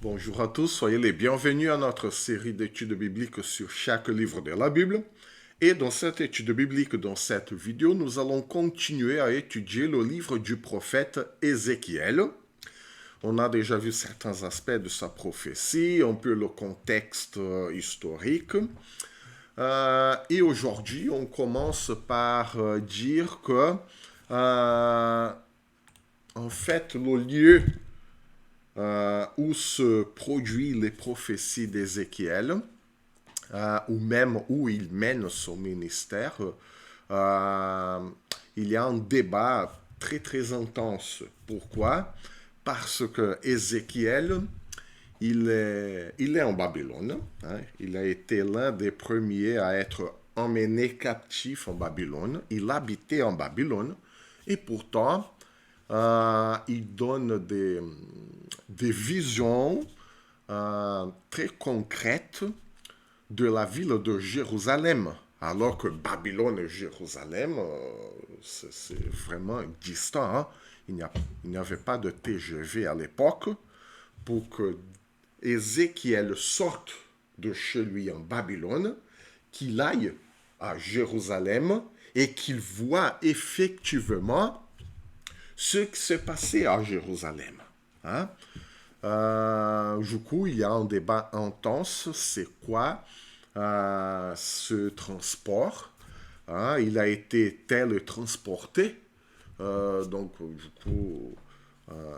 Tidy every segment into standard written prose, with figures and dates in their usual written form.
Bonjour à tous, soyez les bienvenus à notre série d'études bibliques sur chaque livre de la Bible. Et dans cette étude biblique, dans cette vidéo, nous allons continuer à étudier le livre du prophète Ézéchiel. On a déjà vu certains aspects de sa prophétie, un peu le contexte historique. Et aujourd'hui, on commence par dire que, en fait, le lieu où se produisent les prophéties d'Ézéchiel, ou même où il mène son ministère, euh, il y a un débat très très intense. Pourquoi? Parce que Ézéchiel, il est en Babylone. Hein. Il a été l'un des premiers à être emmené captif en Babylone. Il habitait en Babylone. Et pourtant, il donne des visions très concrètes de la ville de Jérusalem. Alors que Babylone et Jérusalem, c'est vraiment distant. Hein. Il n'y avait pas de TGV à l'époque. Pour que Ézéchiel sorte de chez lui en Babylone, qu'il aille à Jérusalem et qu'il voit effectivement ce qui s'est passé à Jérusalem. Hein? Du coup, il y a un débat intense. C'est quoi ce transport? Hein? Il a été télétransporté. Donc, du coup,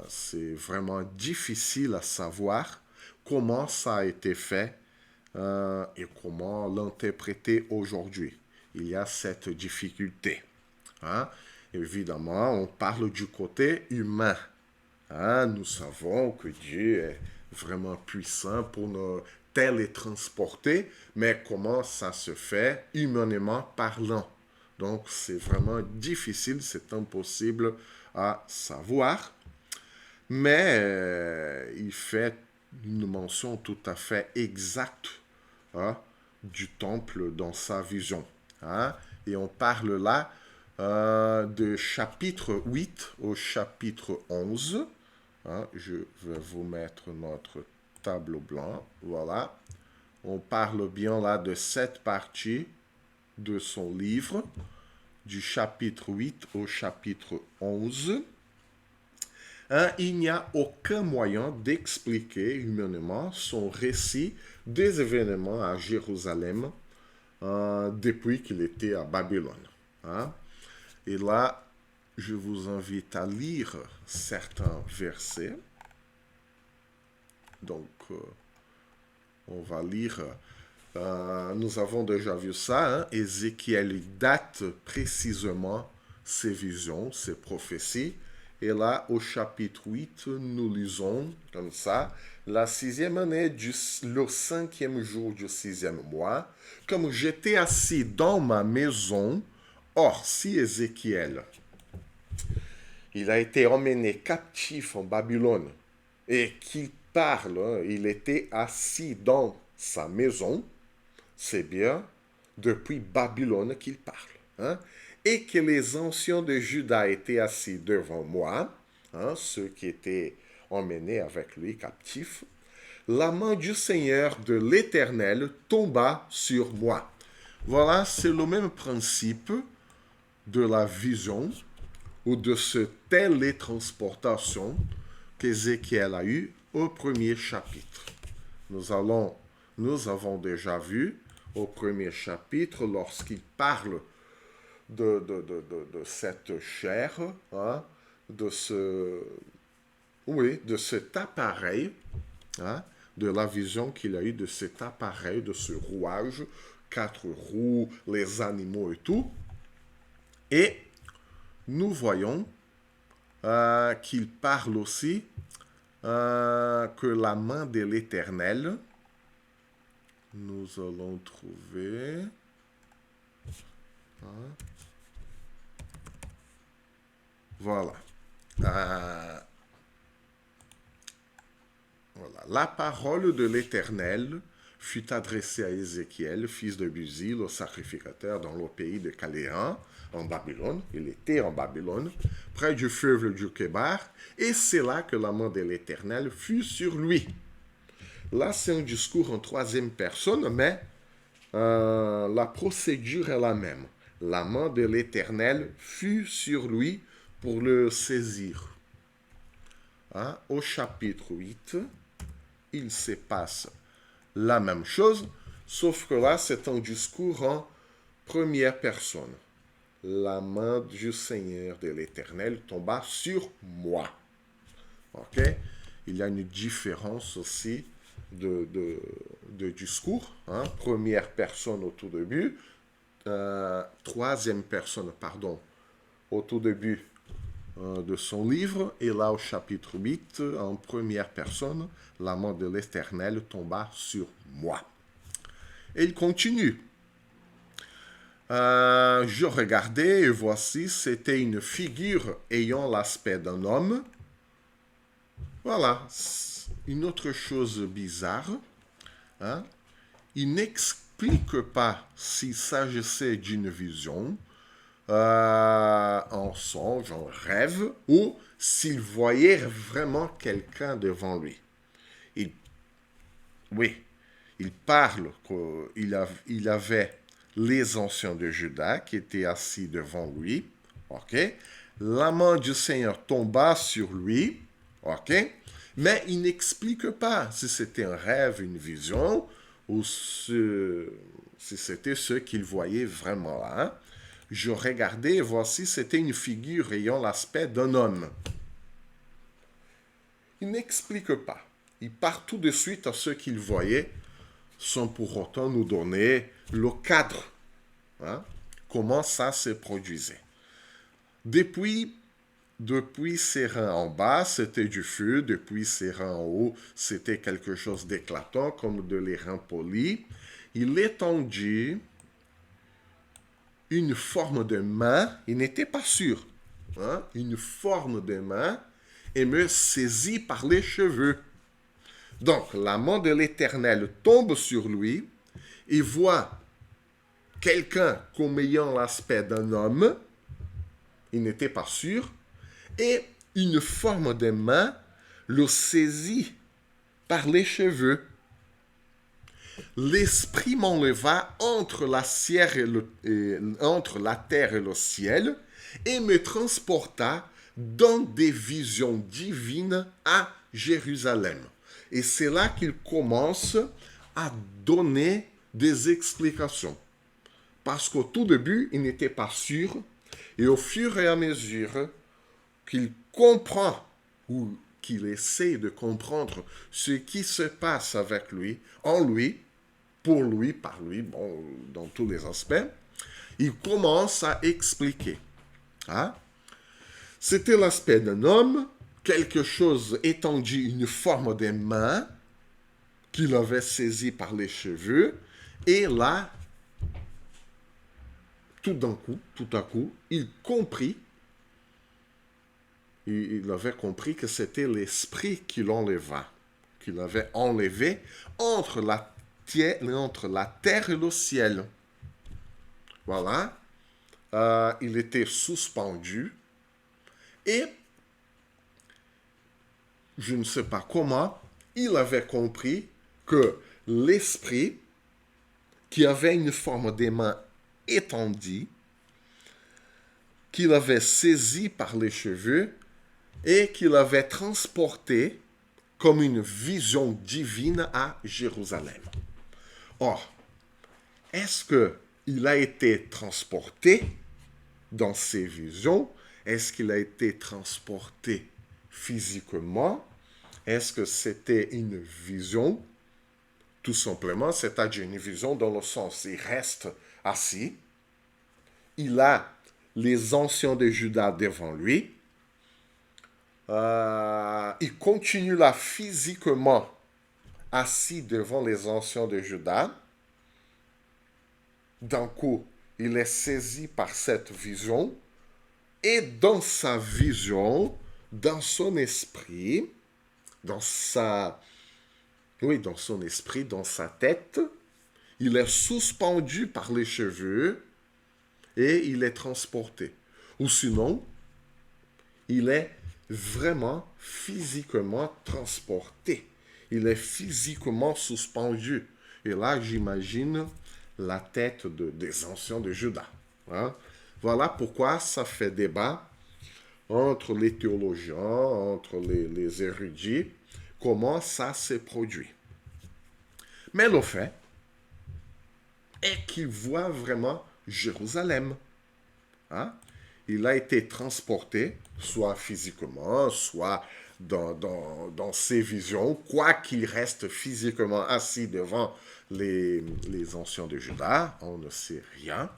c'est vraiment difficile à savoir comment ça a été fait et comment l'interpréter aujourd'hui. Il y a cette difficulté. Hein? Évidemment, on parle du côté humain. Hein? Nous savons que Dieu est vraiment puissant pour nous télétransporter, mais comment ça se fait humainement parlant? Donc, c'est vraiment difficile, c'est impossible à savoir, mais il fait une mention tout à fait exacte hein, du temple dans sa vision. Hein? Et on parle là de chapitre 8 au chapitre 11. Hein? Je vais vous mettre notre tableau blanc. Voilà. On parle bien là de cette partie de son livre, du chapitre 8 au chapitre 11. Hein, il n'y a aucun moyen d'expliquer humainement son récit des événements à Jérusalem depuis qu'il était à Babylone. Hein. Et là, je vous invite à lire certains versets. Donc, on va lire. Nous avons déjà vu ça. Hein. Ézéchiel date précisément ses visions, ses prophéties. Et là, au chapitre 8, nous lisons comme ça. La 6e année, le 5e jour du 6e mois, comme j'étais assis dans ma maison, or si Ézéchiel, il a été emmené captif en Babylone et qu'il parle, hein, il était assis dans sa maison, c'est bien depuis Babylone qu'il parle. Hein, et que les anciens de Juda étaient assis devant moi, hein, ceux qui étaient emmenés avec lui captifs, la main du Seigneur de l'Éternel tomba sur moi. Voilà, c'est le même principe de la vision ou de cette télétransportation qu'Ézéchiel a eu au premier chapitre. Nous avons déjà vu au premier chapitre, lorsqu'il parle de cette chair, hein, de cet appareil, hein, de la vision qu'il a eue de cet appareil, de ce rouage, 4 roues, les animaux et tout. Et nous voyons qu'il parle aussi que la main de l'Éternel, nous allons trouver... Hein, voilà. Voilà. La parole de l'Éternel fut adressée à Ézéchiel, fils de Buzi, le sacrificateur, dans le pays de Caléan, en Babylone. Il était en Babylone, près du fleuve du Kébar, et c'est là que la main de l'Éternel fut sur lui. Là, c'est un discours en troisième personne, mais la procédure est la même. La main de l'Éternel fut sur lui pour le saisir. Hein? Au chapitre 8, il se passe la même chose, sauf que là, c'est un discours en première personne. La main du Seigneur de l'Éternel tomba sur moi. Ok? Il y a une différence aussi de discours. Hein? Première personne au tout début, troisième personne, pardon, au tout début de son livre, et là au chapitre 8, en première personne, la main de l'Éternel tomba sur moi. Et il continue. Je regardais et voici, c'était une figure ayant l'aspect d'un homme. Voilà, une autre chose bizarre. Hein? Il n'explique pas s'il s'agissait d'une vision, en songe, en rêve, ou s'il voyait vraiment quelqu'un devant lui. Oui, il parle qu'il avait les anciens de Juda qui étaient assis devant lui. Ok? La main du Seigneur tomba sur lui. Ok? Mais il n'explique pas si c'était un rêve, une vision, ou si c'était ce qu'il voyait vraiment là. Je regardais et voici, c'était une figure ayant l'aspect d'un homme. Il n'explique pas. Il part tout de suite à ce qu'il voyait, sans pour autant nous donner le cadre. Hein? Comment ça se produisait. Depuis ses reins en bas, c'était du feu. Depuis ses reins en haut, c'était quelque chose d'éclatant, comme de l'airain poli. Il étendit une forme de main. Il n'était pas sûr. Hein? Une forme de main et me saisit par les cheveux. Donc, la main de l'Éternel tombe sur lui et voit quelqu'un comme ayant l'aspect d'un homme, il n'était pas sûr, et une forme de main le saisit par les cheveux. L'esprit m'enleva entre la terre et le ciel et me transporta dans des visions divines à Jérusalem. Et c'est là qu'il commence à donner des explications. Parce qu'au tout début, il n'était pas sûr. Et au fur et à mesure qu'il comprend ou qu'il essaie de comprendre ce qui se passe avec lui, en lui, pour lui, par lui, bon, dans tous les aspects, il commence à expliquer. Hein? C'était l'aspect d'un homme, quelque chose étendu, une forme de main qu'il avait saisi par les cheveux, et là, tout à coup, il avait compris que c'était l'esprit qui l'enleva, qu'il avait enlevé entre la terre et le ciel. Voilà. Il était suspendu et je ne sais pas comment, il avait compris que l'esprit qui avait une forme des mains étendue, qu'il avait saisi par les cheveux et qu'il avait transporté comme une vision divine à Jérusalem. Or, est-ce qu'il a été transporté dans ces visions? Est-ce qu'il a été transporté physiquement? Est-ce que c'était une vision? Tout simplement, c'est-à-dire une vision dans le sens, il reste assis, il a les anciens de Juda devant lui, il continue là physiquement assis devant les anciens de Juda. D'un coup, il est saisi par cette vision et dans sa vision, dans son esprit, dans son esprit, dans sa tête, il est suspendu par les cheveux et il est transporté. Ou sinon, il est vraiment physiquement transporté. il est physiquement suspendu. Et là, j'imagine la tête des anciens de Juda. Hein. Voilà pourquoi ça fait débat entre les théologiens, entre les érudits, comment ça s'est produit. Mais le fait est qu'il voit vraiment Jérusalem. Hein? Il a été transporté, soit physiquement, soit dans ses visions, quoi qu'il reste physiquement assis devant les anciens de Juda, on ne sait rien.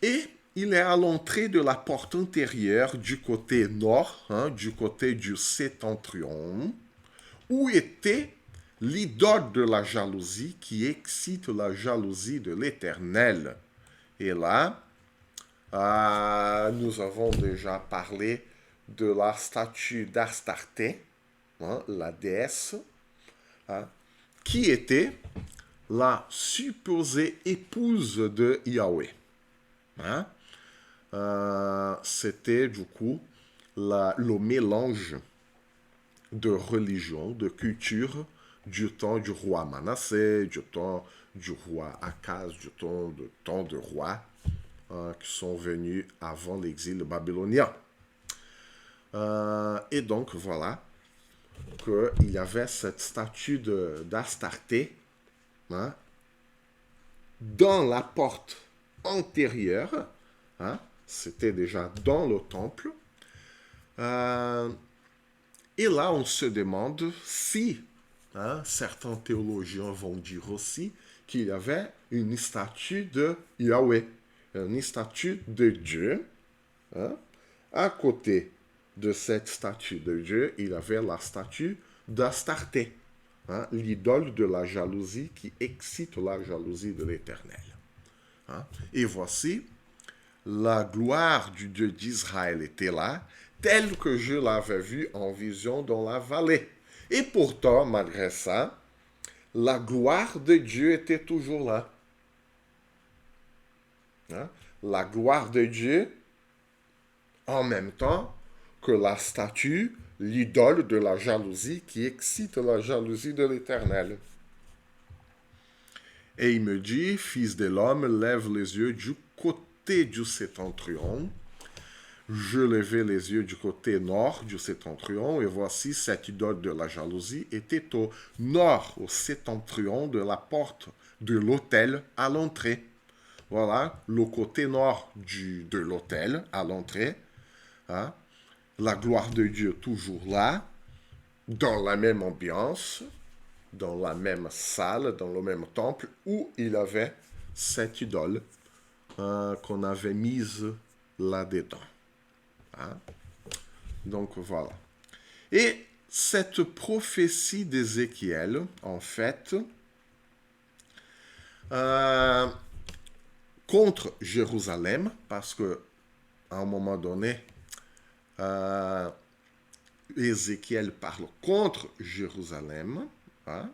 Et il est à l'entrée de la porte intérieure du côté nord, hein, du côté du septentrion, où était l'idole de la jalousie qui excite la jalousie de l'Éternel. Et là, nous avons déjà parlé de la statue d'Astarté, hein, la déesse, hein, qui était la supposée épouse de Yahweh. Hein? C'était du coup le mélange de religion, de culture du temps du roi Manassé, du temps du roi Akaz, du temps de rois qui sont venus avant l'exil babylonien. Et donc voilà qu'il y avait cette statue d'Astarté, hein, dans la porte antérieure, hein, c'était déjà dans le temple. Et là, on se demande si, hein, certains théologiens vont dire aussi qu'il y avait une statue de Yahweh, une statue de Dieu. Hein. À côté de cette statue de Dieu, il y avait la statue d'Astarté, hein, l'idole de la jalousie qui excite la jalousie de l'Éternel. Hein. Et voici, la gloire du Dieu d'Israël était là, telle que je l'avais vue en vision dans la vallée. Et pourtant, malgré ça, la gloire de Dieu était toujours là. Hein? La gloire de Dieu, en même temps que la statue, l'idole de la jalousie qui excite la jalousie de l'Éternel. Et il me dit, fils de l'homme, lève les yeux du côté du septentrion. Je levai les yeux du côté nord du septentrion, et voici cette idole de la jalousie était au nord, au septentrion de la porte de l'autel à l'entrée. Voilà, le côté nord de l'autel à l'entrée. Hein? La gloire de Dieu toujours là, dans la même ambiance, dans la même salle, dans le même temple, où il avait cette idole qu'on avait mise là-dedans. Hein? Donc voilà. Et cette prophétie d'Ézéchiel, en fait, contre Jérusalem, parce que à un moment donné, Ézéchiel parle contre Jérusalem, hein,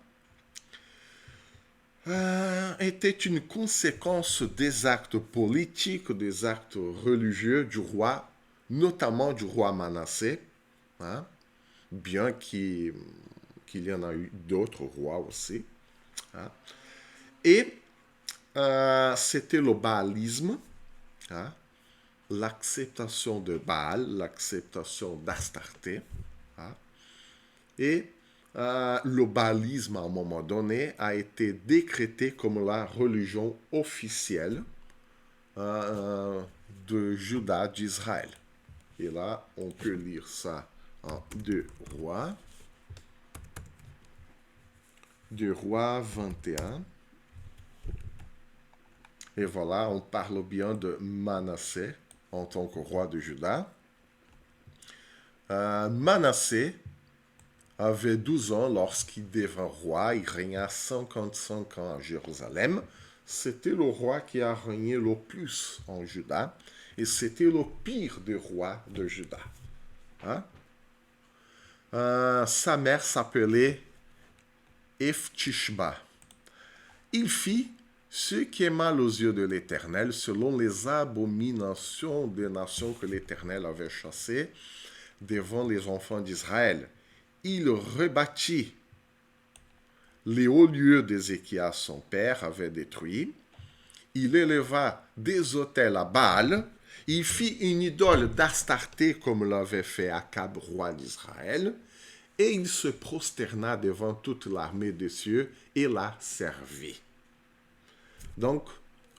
était une conséquence des actes politiques, des actes religieux du roi, notamment du roi Manassé, hein, bien qu'il y en a eu d'autres rois aussi. Hein. Et c'était le baalisme, hein, l'acceptation de Baal, l'acceptation d'Astarté. Hein. Et le baalisme, à un moment donné, a été décrété comme la religion officielle de Juda, d'Israël. Et là, on peut lire ça en 2 Rois. 2 Rois 21. Et voilà, on parle bien de Manassé en tant que roi de Juda. Manassé avait 12 ans lorsqu'il devint roi. Il régna 55 ans à Jérusalem. C'était le roi qui a régné le plus en Juda. Et c'était le pire des rois de Juda. Hein? Sa mère s'appelait Eftishba. Il fit ce qui est mal aux yeux de l'Éternel, selon les abominations des nations que l'Éternel avait chassées devant les enfants d'Israël. il rebâtit les hauts lieux d'Ézéchias, son père, avait détruits. Il éleva des autels à Baal. Il fit une idole d'Astarté comme l'avait fait Akab, roi d'Israël. Et il se prosterna devant toute l'armée des cieux et la servit. Donc,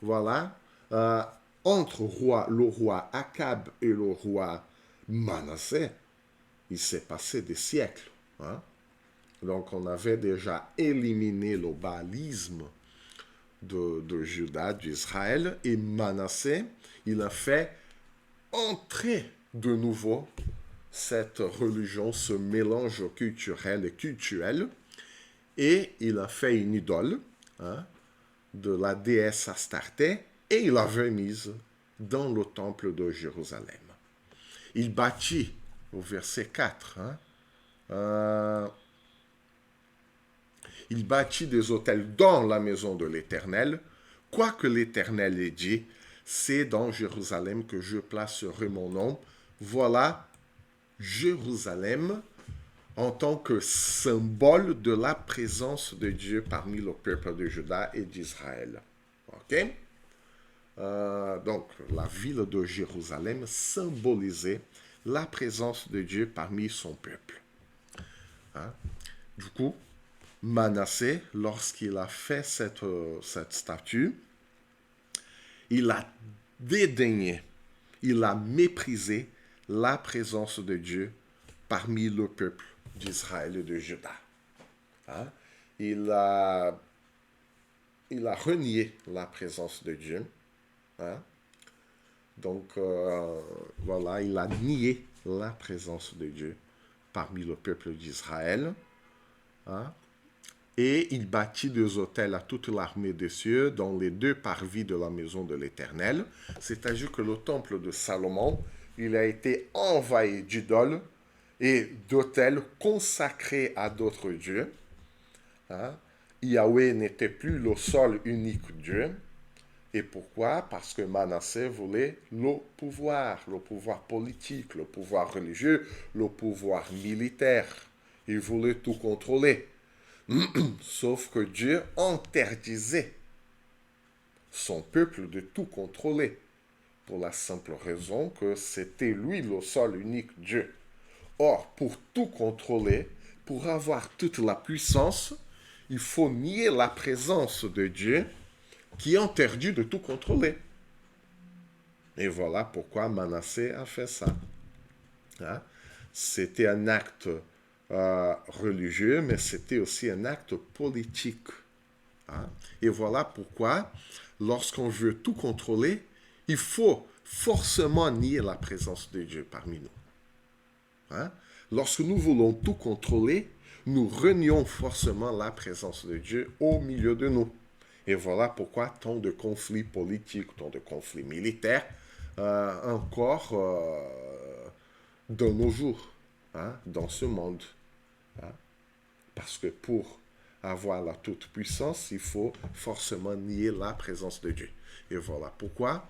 voilà, entre le roi Akab et le roi Manassé, il s'est passé des siècles. Hein? Donc, on avait déjà éliminé le baalisme de Juda, d'Israël, et Manassé, il a fait entrer de nouveau cette religion, ce mélange culturel et cultuel, et il a fait une idole hein, de la déesse Astarté, et il l'avait mise dans le temple de Jérusalem. Il bâtit, au verset 4, il bâtit des autels dans la maison de l'Éternel, quoique l'Éternel ait dit, c'est dans Jérusalem que je placerai mon nom. Voilà Jérusalem en tant que symbole de la présence de Dieu parmi le peuple de Juda et d'Israël. Ok? Donc, la ville de Jérusalem symbolisait la présence de Dieu parmi son peuple. Hein? Du coup, Manassé, lorsqu'il a fait cette statue, il a dédaigné, il a méprisé la présence de Dieu parmi le peuple d'Israël et de Juda. Hein? Il a renié la présence de Dieu. Hein? Donc, voilà, il a nié la présence de Dieu parmi le peuple d'Israël. Hein? Et il bâtit des autels à toute l'armée des cieux dans les deux parvis de la maison de l'Éternel. C'est-à-dire que le temple de Salomon, il a été envahi d'idoles et d'autels consacrés à d'autres dieux. Hein? Yahweh n'était plus le seul unique Dieu. Et pourquoi? Parce que Manassé voulait le pouvoir politique, le pouvoir religieux, le pouvoir militaire. Il voulait tout contrôler. Sauf que Dieu interdisait son peuple de tout contrôler, pour la simple raison que c'était lui le seul unique Dieu. Or, pour tout contrôler, pour avoir toute la puissance, il faut nier la présence de Dieu qui interdit de tout contrôler. Et voilà pourquoi Manassé a fait ça. Hein? C'était un acte religieux, mais c'était aussi un acte politique. Hein? Et voilà pourquoi, lorsqu'on veut tout contrôler, il faut forcément nier la présence de Dieu parmi nous. Hein? Lorsque nous voulons tout contrôler, nous renions forcément la présence de Dieu au milieu de nous. Et voilà pourquoi tant de conflits politiques, tant de conflits militaires, encore de nos jours, hein, dans ce monde. Hein? Parce que pour avoir la toute-puissance, il faut forcément nier la présence de Dieu. Et voilà pourquoi,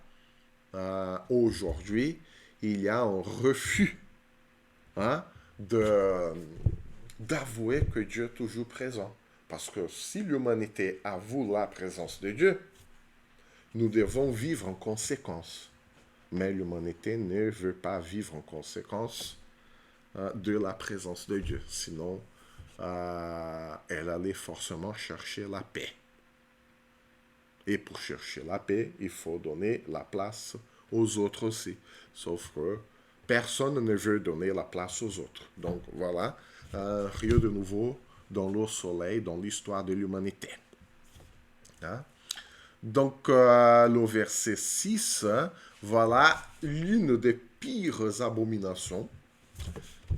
aujourd'hui, il y a un refus hein, d'avouer que Dieu est toujours présent. Parce que si l'humanité avoue la présence de Dieu, nous devons vivre en conséquence. Mais l'humanité ne veut pas vivre en conséquence de la présence de Dieu. Sinon, elle allait forcément chercher la paix. Et pour chercher la paix, il faut donner la place aux autres aussi. Sauf que personne ne veut donner la place aux autres. Donc voilà, rien de nouveau dans le soleil, dans l'histoire de l'humanité. Hein? Donc le verset 6, voilà l'une des pires abominations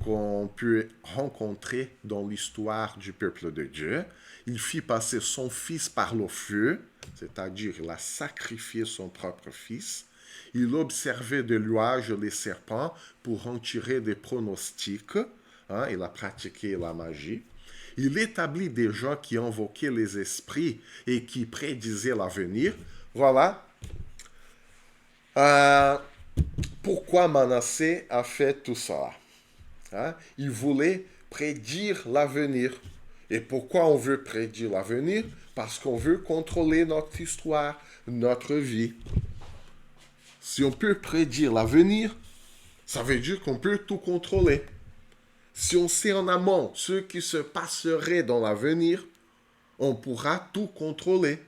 qu'on peut rencontrer dans l'histoire du peuple de Dieu. Il fit passer son fils par le feu, c'est-à-dire il a sacrifié son propre fils. Il observait de l'ouage les serpents pour en tirer des pronostics. Hein, il a pratiqué la magie. Il établit des gens qui invoquaient les esprits et qui prédisaient l'avenir. Voilà. Pourquoi Manassé a fait tout ça? Hein? Il voulait prédire l'avenir. Et pourquoi on veut prédire l'avenir? Parce qu'on veut contrôler notre histoire, notre vie. Si on peut prédire l'avenir, ça veut dire qu'on peut tout contrôler. Si on sait en amont ce qui se passerait dans l'avenir, on pourra tout contrôler.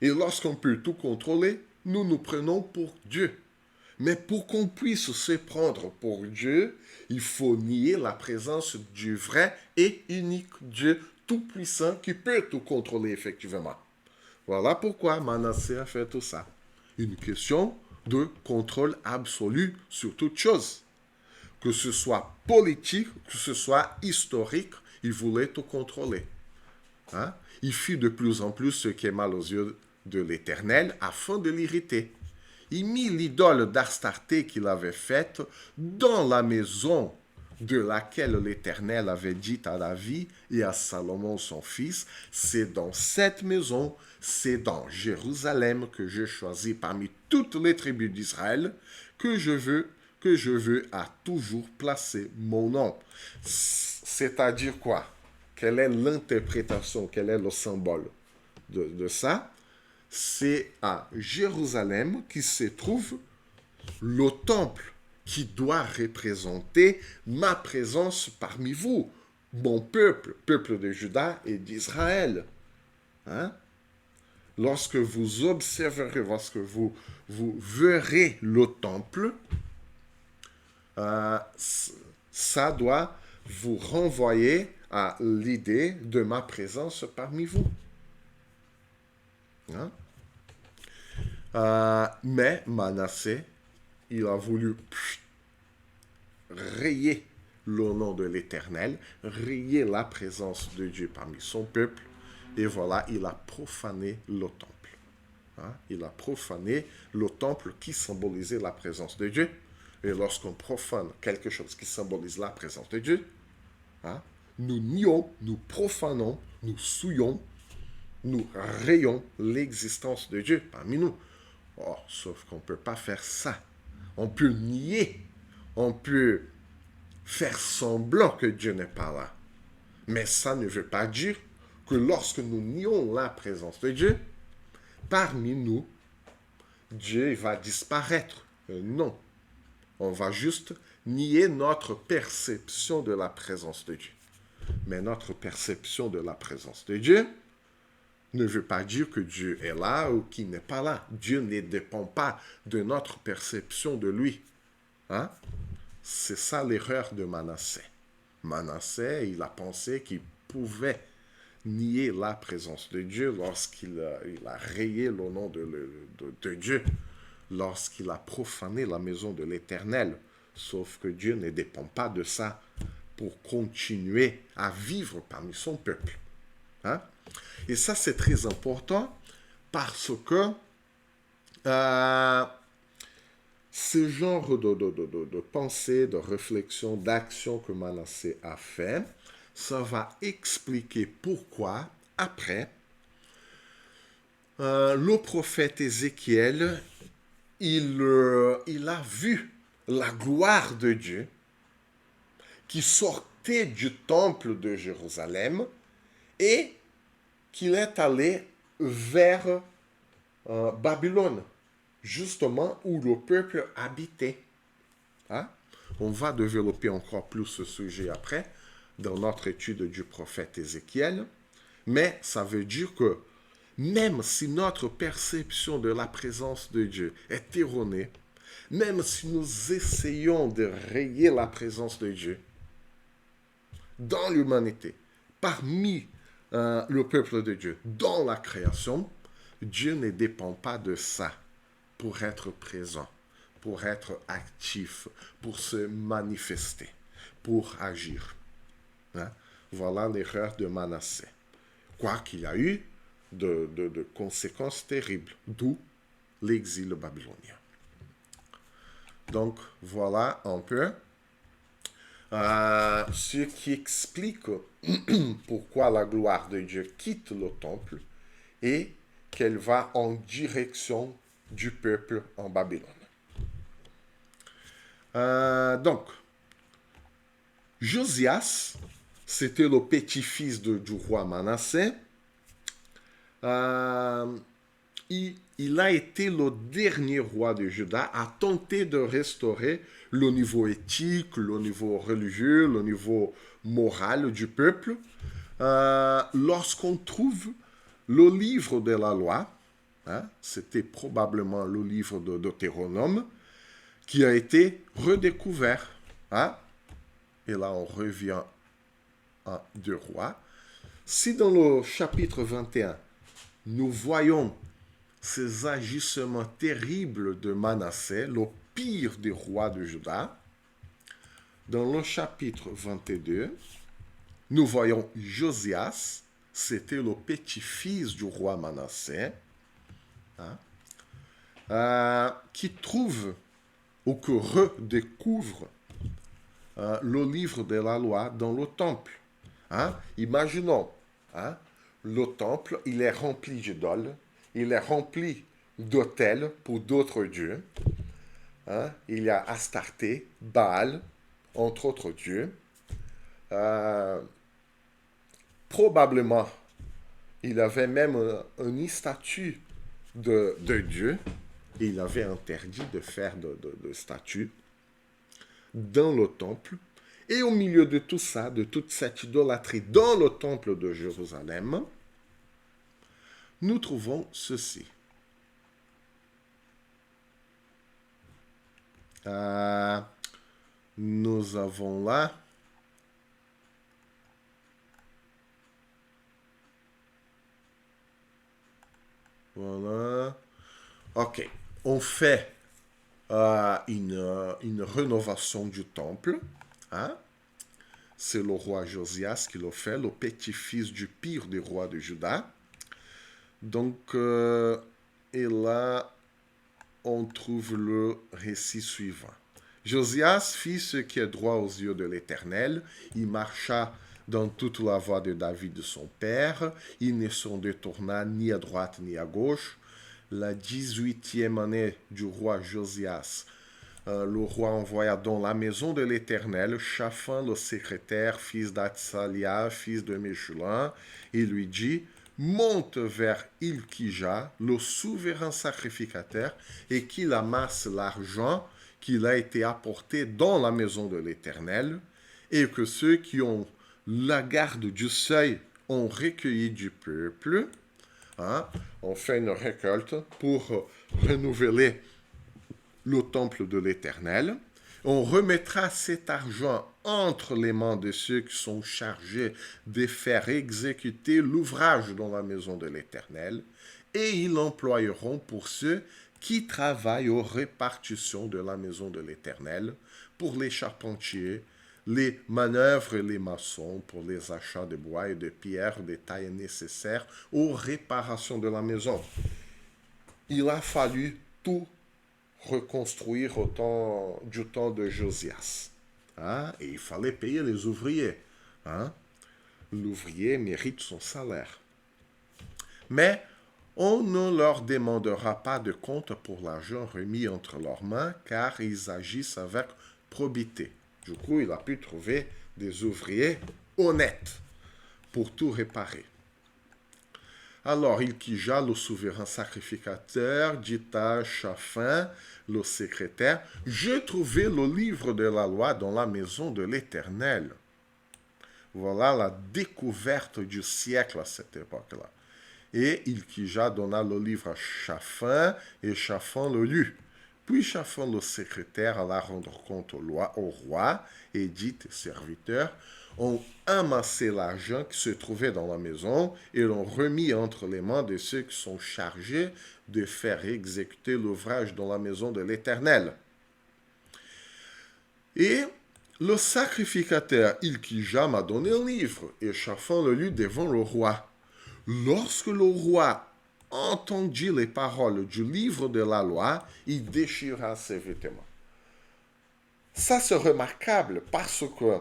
Et lorsqu'on peut tout contrôler, nous nous prenons pour Dieu. Mais pour qu'on puisse se prendre pour Dieu, il faut nier la présence du vrai et unique Dieu tout-puissant qui peut tout contrôler effectivement. Voilà pourquoi Manassé a fait tout ça. Une question de contrôle absolu sur toute chose. Que ce soit politique, que ce soit historique, il voulait tout contrôler. Hein? Il fit de plus en plus ce qui est mal aux yeux de l'Éternel afin de l'irriter. Il mit l'idole d'Astarté qu'il avait faite dans la maison de laquelle l'Éternel avait dit à David et à Salomon son fils, c'est dans cette maison, c'est dans Jérusalem que je choisis parmi toutes les tribus d'Israël que je veux à toujours placer mon nom. C'est-à-dire quoi? Quelle est l'interprétation, quel est le symbole de ça? C'est à Jérusalem qui se trouve le temple qui doit représenter ma présence parmi vous, mon peuple, peuple de Juda et d'Israël. Hein? Lorsque vous observerez, lorsque vous verrez le temple, ça doit vous renvoyer à l'idée de ma présence parmi vous. Hein? Mais Manassé, il a voulu rayer le nom de l'Éternel, rayer la présence de Dieu parmi son peuple, et voilà, il a profané le temple. Hein? Il a profané le temple qui symbolisait la présence de Dieu. Et lorsqu'on profane quelque chose qui symbolise la présence de Dieu, hein, nous nions, nous profanons, nous souillons, nous rayons l'existence de Dieu parmi nous. Oh, sauf qu'on ne peut pas faire ça. On peut nier, on peut faire semblant que Dieu n'est pas là. Mais ça ne veut pas dire que lorsque nous nions la présence de Dieu, parmi nous, Dieu va disparaître. Non. On va juste nier notre perception de la présence de Dieu. Mais notre perception de la présence de Dieu ne veut pas dire que Dieu est là ou qu'il n'est pas là. Dieu ne dépend pas de notre perception de lui. Hein? C'est ça l'erreur de Manassé. Manassé, il a pensé qu'il pouvait nier la présence de Dieu lorsqu'il a rayé le nom de Dieu, lorsqu'il a profané la maison de l'Éternel. Sauf que Dieu ne dépend pas de ça pour continuer à vivre parmi son peuple. Hein? Et ça, c'est très important parce que ce genre de pensée, de réflexion, d'action que Manassé a fait, ça va expliquer pourquoi, après, le prophète Ézéchiel, il a vu la gloire de Dieu qui sortait du temple de Jérusalem et qu'il est allé vers Babylone, justement où le peuple habitait. Hein? On va développer encore plus ce sujet après dans notre étude du prophète Ézéchiel, mais ça veut dire que même si notre perception de la présence de Dieu est erronée, même si nous essayons de rayer la présence de Dieu dans l'humanité, parmi le peuple de Dieu, dans la création, Dieu ne dépend pas de ça pour être présent, pour être actif, pour se manifester, pour agir. Hein? Voilà l'erreur de Manassé. Quoi qu'il y a eu de conséquences terribles, d'où l'exil babylonien. Donc, voilà un peu ce qui explique pourquoi la gloire de Dieu quitte le temple et qu'elle va en direction du peuple en Babylone. Donc, Josias c'était le petit-fils du roi Manassé. Euh, il a été le dernier roi de Juda à tenter de restaurer le niveau éthique, le niveau religieux, le niveau moral du peuple. Lorsqu'on trouve le livre de la loi, hein, c'était probablement le livre de Deutéronome, qui a été redécouvert. Hein. Et là, on revient à 2 rois. Si dans le chapitre 21, nous voyons ces agissements terribles de Manassé, le pire des rois de Juda, dans le chapitre 22, nous voyons Josias, c'était le petit-fils du roi Manassé, hein, qui trouve ou que redécouvre le livre de la loi dans le temple. Hein? Imaginons, hein, le temple, il est rempli d'idoles, il est rempli d'autels pour d'autres dieux. Hein? Il y a Astarté, Baal, entre autres dieux. Probablement, il avait même une statue de Dieu. Et il avait interdit de faire de statues dans le temple. Et au milieu de tout ça, de toute cette idolâtrie dans le temple de Jérusalem, nous trouvons ceci. Nous avons là voilà. Ok. On fait une rénovation du temple. Hein? C'est le roi Josias qui le fait, le petit-fils du pire des rois de Juda. Donc, et là, on trouve le récit suivant. Josias fit ce qui est droit aux yeux de l'Éternel. Il marcha dans toute la voie de David son père. Il ne s'en détourna ni à droite ni à gauche. La 18e année du roi Josias, le roi envoya dans la maison de l'Éternel Shaphan le secrétaire, fils d'Atsalia, fils de Meshulam, et lui dit, monte vers Ilkija, le souverain sacrificateur, et qu'il amasse l'argent qu'il a été apporté dans la maison de l'Éternel, et que ceux qui ont la garde du seuil ont recueilli du peuple. Hein, on fait une récolte pour renouveler le temple de l'Éternel. On remettra cet argent entre les mains de ceux qui sont chargés de faire exécuter l'ouvrage dans la maison de l'Éternel, et ils l'emploieront pour ceux qui travaillent aux répartitions de la maison de l'Éternel, pour les charpentiers, les manœuvres et les maçons, pour les achats de bois et de pierres des tailles nécessaires aux réparations de la maison. Il a fallu tout reconstruire du temps de Josias. Hein? Et il fallait payer les ouvriers. Hein? L'ouvrier mérite son salaire. Mais on ne leur demandera pas de compte pour l'argent remis entre leurs mains, car ils agissent avec probité. Du coup, il a pu trouver des ouvriers honnêtes pour tout réparer. Alors, Ilkija, le souverain sacrificateur, dit à Shaphan, le secrétaire, « J'ai trouvé le livre de la loi dans la maison de l'Éternel. » Voilà la découverte du siècle à cette époque-là. Et Ilkija donna le livre à Shaphan, et Shaphan le lut. Puis Shaphan, le secrétaire, alla rendre compte au roi, et dit, serviteur, ont amassé l'argent qui se trouvait dans la maison et l'ont remis entre les mains de ceux qui sont chargés de faire exécuter l'ouvrage dans la maison de l'Éternel. Et le sacrificateur Ilkija m'a donné un livre, et Shaphan le lut devant le roi. Lorsque le roi entendit les paroles du livre de la loi, il déchira ses vêtements. Ça, c'est remarquable parce que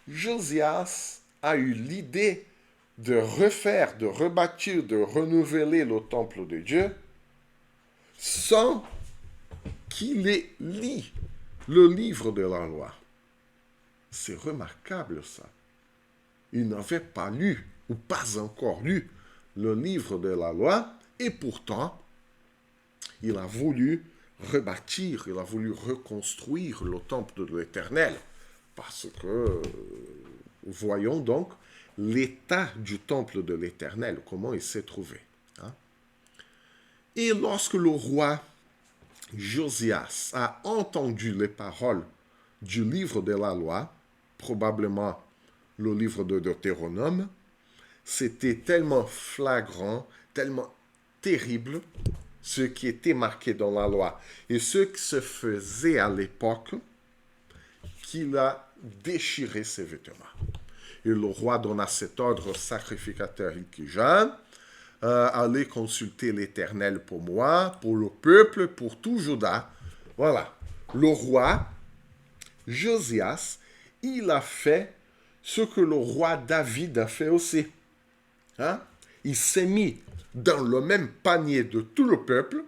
Josias a eu l'idée de refaire, de rebâtir, de renouveler le temple de Dieu sans qu'il ait lu le livre de la loi. C'est remarquable ça. il n'avait pas lu, ou pas encore lu, le livre de la loi, et pourtant, il a voulu rebâtir, il a voulu reconstruire le temple de l'Éternel. Parce que, voyons donc l'état du temple de l'Éternel, comment il s'est trouvé. Hein? Et lorsque le roi Josias a entendu les paroles du livre de la loi, probablement le livre de Deutéronome, c'était tellement flagrant, tellement terrible, ce qui était marqué dans la loi et ce qui se faisait à l'époque, qu'il a déchiré ses vêtements. Et le roi donna cet ordre au sacrificateur Hilkija, allez consulter l'Éternel pour moi, pour le peuple, pour tout Juda. Voilà. Le roi Josias, il a fait ce que le roi David a fait aussi. Hein? Il s'est mis dans le même panier de tout le peuple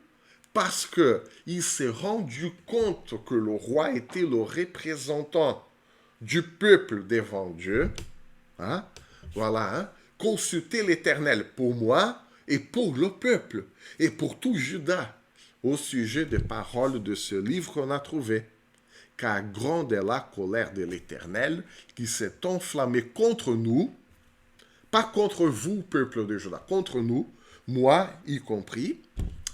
parce qu'il s'est rendu compte que le roi était le représentant du peuple devant Dieu. Hein? Voilà. Hein? Consultez l'Éternel pour moi et pour le peuple et pour tout Juda au sujet des paroles de ce livre qu'on a trouvé. Car grande est la colère de l'Éternel qui s'est enflammée contre nous, pas contre vous, peuple de Juda, contre nous, moi y compris,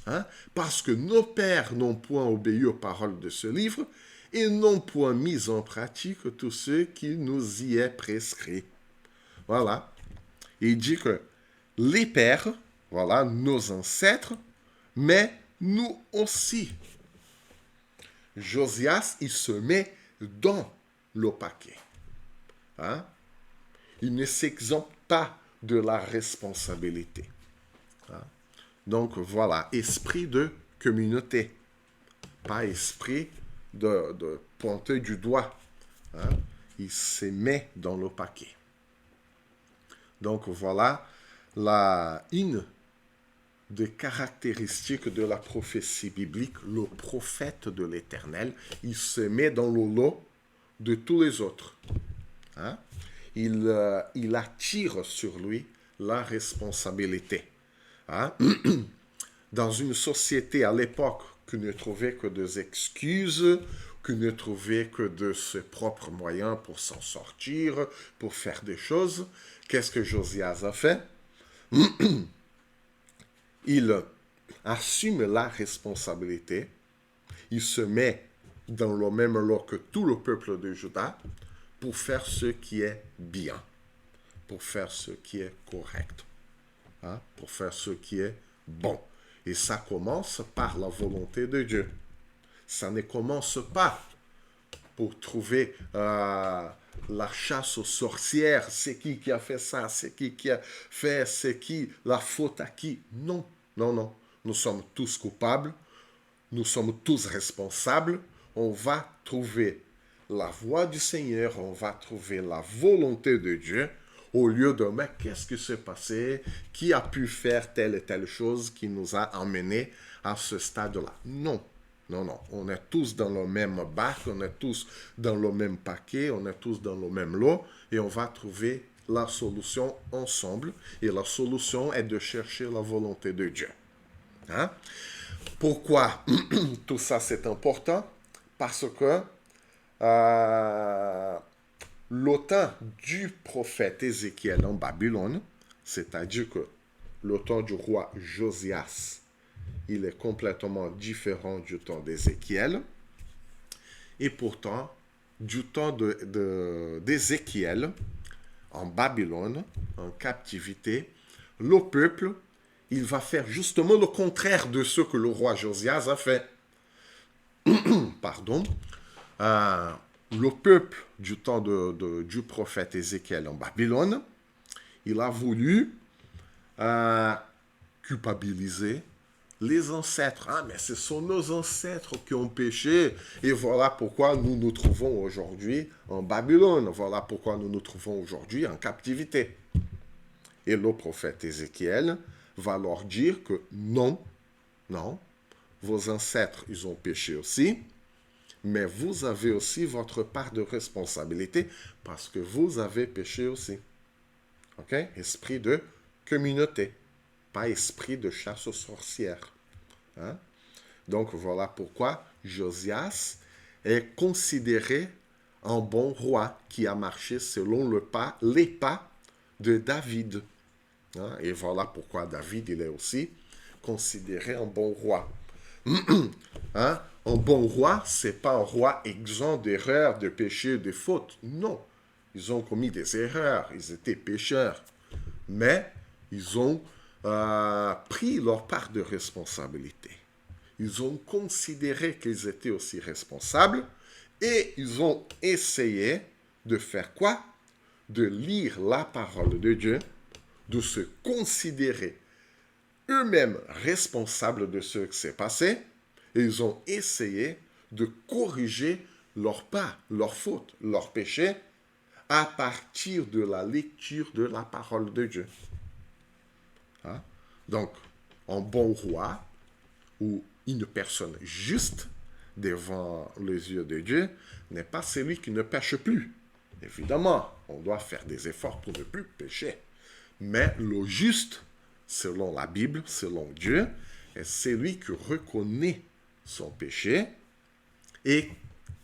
hein, parce que nos pères n'ont point obéi aux paroles de ce livre et n'ont point mis en pratique tout ce qui nous y est prescrit. Voilà. Il dit que les pères, voilà, nos ancêtres, mais nous aussi. Josias, il se met dans le paquet. Hein? Il ne s'exempte pas de la responsabilité. Hein? Donc voilà, esprit de communauté, pas esprit de pointer du doigt. Hein? Il se met dans le paquet. Donc voilà une des caractéristiques de la prophétie biblique, le prophète de l'Éternel, il se met dans le lot de tous les autres. Hein? Il attire sur lui la responsabilité. Hein? Dans une société à l'époque qui ne trouvait que des excuses, qui ne trouvait que de ses propres moyens pour s'en sortir, pour faire des choses, qu'est-ce que Josias a fait? Il assume la responsabilité, il se met dans le même lot que tout le peuple de Juda pour faire ce qui est bien, pour faire ce qui est correct, hein, pour faire ce qui est bon. Et ça commence par la volonté de Dieu. Ça ne commence pas pour trouver la chasse aux sorcières, c'est qui a fait ça, c'est qui a fait, c'est qui, la faute à qui. Non, non, non. Nous sommes tous coupables, nous sommes tous responsables. On va trouver la voie du Seigneur, on va trouver la volonté de Dieu, au lieu de, mais qu'est-ce qui s'est passé, qui a pu faire telle et telle chose qui nous a amenés à ce stade-là. Non. Non, non, on est tous dans le même bac, on est tous dans le même paquet, on est tous dans le même lot et on va trouver la solution ensemble. Et la solution est de chercher la volonté de Dieu. Hein? Pourquoi tout ça c'est important? Parce que le temps du prophète Ézéchiel en Babylone, c'est-à-dire que le temps du roi Josias, il est complètement différent du temps d'Ézéchiel. Et pourtant, du temps d'Ézéchiel, en Babylone, en captivité, le peuple, il va faire justement le contraire de ce que le roi Josias a fait. Pardon. Le peuple du temps du prophète Ézéchiel en Babylone, il a voulu culpabiliser les ancêtres. Ah, mais ce sont nos ancêtres qui ont péché. Et voilà pourquoi nous nous trouvons aujourd'hui en Babylone. Voilà pourquoi nous nous trouvons aujourd'hui en captivité. Et le prophète Ézéchiel va leur dire que non, non, vos ancêtres, ils ont péché aussi, mais vous avez aussi votre part de responsabilité parce que vous avez péché aussi. Ok? Esprit de communauté, pas esprit de chasse aux sorcières. Hein? Donc voilà pourquoi Josias est considéré un bon roi qui a marché selon les pas de David. Hein? Et voilà pourquoi David, il est aussi considéré un bon roi. Hein? Un bon roi, c'est pas un roi exempt d'erreurs, de péchés, de fautes. Non. Ils ont commis des erreurs, ils étaient pécheurs. Mais ils ont pris leur part de responsabilité. Ils ont considéré qu'ils étaient aussi responsables et ils ont essayé de faire quoi? De lire la parole de Dieu, de se considérer eux-mêmes responsables de ce qui s'est passé et ils ont essayé de corriger leurs pas, leurs fautes, leurs péchés à partir de la lecture de la parole de Dieu. Hein? Donc, un bon roi ou une personne juste devant les yeux de Dieu n'est pas celui qui ne pêche plus. Évidemment, on doit faire des efforts pour ne plus pécher. Mais le juste, selon la Bible, selon Dieu, est celui qui reconnaît son péché et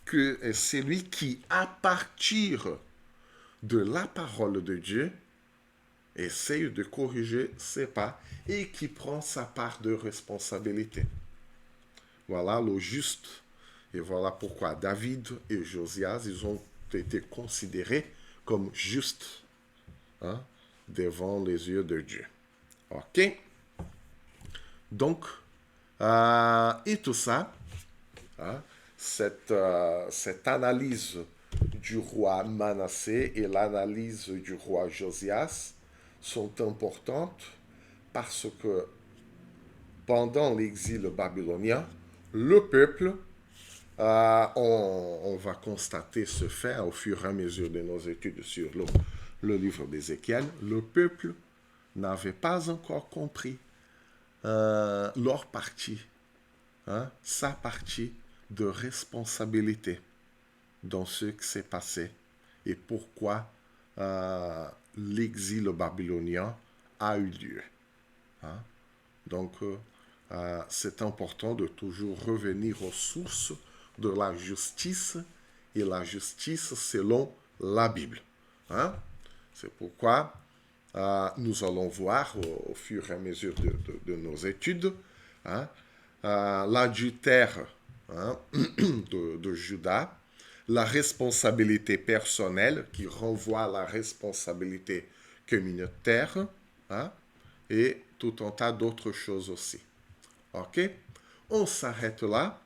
que est celui qui, à partir de la parole de Dieu, essaye de corriger ses pas et qui prend sa part de responsabilité. Voilà le juste. Et voilà pourquoi David et Josias, ils ont été considérés comme justes, hein, devant les yeux de Dieu. OK? Donc, et tout ça, hein, cette analyse du roi Manassé et l'analyse du roi Josias sont importantes parce que pendant l'exil babylonien, le peuple, on va constater ce fait au fur et à mesure de nos études sur le livre d'Ézéchiel, le peuple n'avait pas encore compris leur partie, hein, sa partie de responsabilité dans ce qui s'est passé et pourquoi l'exil babylonien a eu lieu. Hein. Donc, c'est important de toujours revenir aux sources de la justice et la justice selon la Bible. Hein? C'est pourquoi nous allons voir au fur et à mesure de nos études, hein, l'adultère, hein, de Judas, la responsabilité personnelle qui renvoie à la responsabilité communautaire, hein, et tout un tas d'autres choses aussi. OK? On s'arrête là.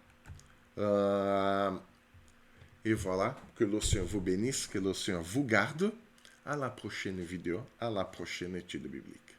Et voilà, que le Seigneur vous bénisse, que le Seigneur vous garde. À la prochaine vidéo, à la prochaine étude biblique.